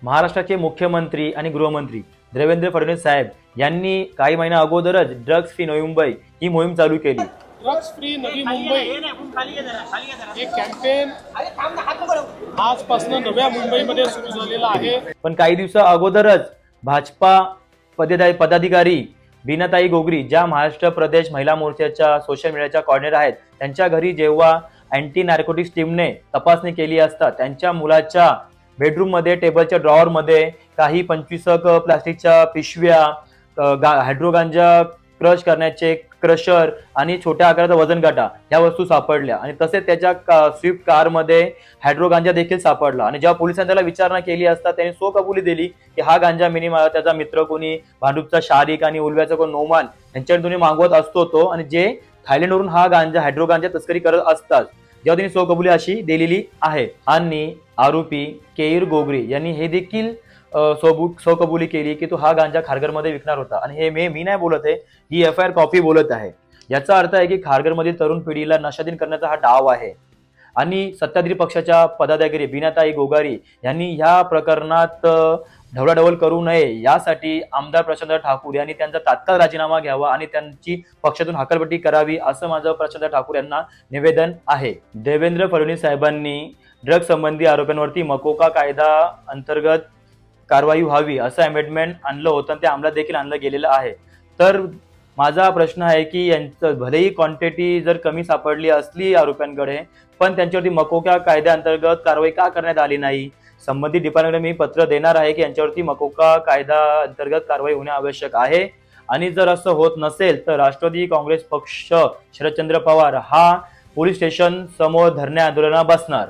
महाराष्ट्राचे मुख्यमंत्री आणि गृहमंत्री देवेंद्र फडणवीस साहेब यांनी काही महिना अगोदरच ड्रग्ज फ्री नवी मुंबई ही मोहीम चालू केली। ड्रग्ज फ्री नवी मुंबई हे कॅम्पेन आजपासून नव्या मुंबईमध्ये सुरू झालेलं आहे। पण काही दिवसा अगोदरच भाजपा पदाधिकारी बीनाताई गोगरी, ज्या महाराष्ट्र प्रदेश महिला मोर्चाच्या सोशल मीडियाच्या कॉर्डिनेटर आहेत, त्यांच्या घरी जेव्हा अँटी नार्कोटिक्स टीमने तपासणी केली असता त्यांच्या मुलाच्या बेडरूम मध्ये टेबलच्या ड्रॉवर मध्ये काही 25 प्लास्टिकच्या पिशव्या, हायड्रो गांजा क्रश करण्याचे क्रशर आणि छोट्या आकाराचा वजन काटा या वस्तू सापडल्या आणि तसेच त्याच्या स्विफ्ट कार मध्ये हायड्रो गांजा देखील सापडला। आणि जेव्हा पोलिसांनी त्याला विचारणा केली असता त्यांनी कबुली दिली की हा गांजा त्याचा मित्र कोणी भांडूपचा शारिक आणि उलव्याचा कोण नोमान यांच्याकडून मागवत असतो तो, आणि जे थायलंडवरून हा गांजा हायड्रो गांजा तस्करी करत असतात, जेव्हा त्यांनी कबुली अशी दिलेली आहे। आणि आरोपी केयूर गोगरी यांनी हे देखील कबुली केली की तो हा गांजा खारघरमध्ये विकणार होता। आणि हे मी नाही बोलत आहे, ही FIR कॉपी बोलत आहे। याचा अर्थ आहे की खारघरमधील तरुण पिढीला नशाधीन करण्याचा हा डाव आहे। आणि सत्ताधारी पक्षाच्या पदाधिकारी बीनाताई गोगारी यांनी ह्या प्रकरणात ढवळाढवळ करू नये यासाठी आमदार प्रशांत ठाकूर यांनी त्यांचा तात्काळ राजीनामा घ्यावा आणि त्यांची पक्षातून हकालपट्टी करावी, असं माझं प्रशांत ठाकूर यांना निवेदन आहे। देवेंद्र फडणवीस साहेबांनी ड्रग्ज संबंधी आरोपांवरती मकोका कायदा अंतर्गत कारवाई व्हावी असं अमेंडमेंट आणलं होतं, ते अंमलात देखील आणलं गेलेलं आहे। तर माझा प्रश्न आहे की यांचं भलेही क्वांटिटी जर कमी सापडली असली आरोपींकडे, पण त्यांच्यावरती मकोका कायद्याअंतर्गत कारवाई का करण्यात आली नाही? संबंधित डिपार्टमेंटला मी पत्र देणार आहे की यांच्यावरती मकोका कायदा अंतर्गत कारवाई होणे आवश्यक आहे। आणि जर असं होत नसेल तर राष्ट्रवादी काँग्रेस पक्ष शरदचंद्र पवार हा पोलीस स्टेशन समोर धरणे आंदोलनात बसणार।